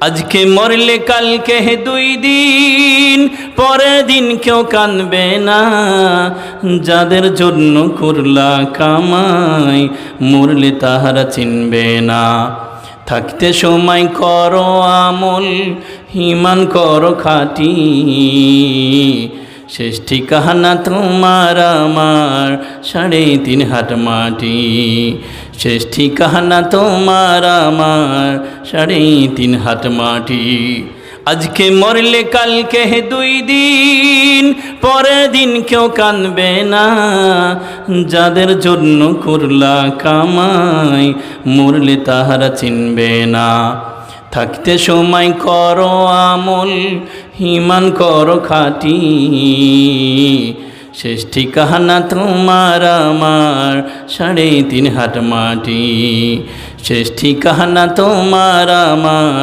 আজকে মরলে কালকে 2 দিন, পরের দিন কেউ কাঁদবে না। যাদের জন্য করলা কামাই, মরলে তাহারা চিনবে না। থাকতে সময় করো আমল, ঈমান করো খাঁটি। শেষ ঠিকানা তোমার আমার 3.5 হাত মাটি। শেষ ঠিকানা তোমার আমার 3.5 হাত মাটি। আজকে মরলে কালকে 2 দিন, পরের দিন কেউ কাঁদবে না। যাদের জন্য করলা কামাই, মরলে তাহারা চিনবে না। থাকতে সময় করো আমল, ঈমান করো খাঁটি। শেষ ঠিকানা তোমার আমার 3.5 হাত মাটি। শেষ ঠিকানা তোমার আমার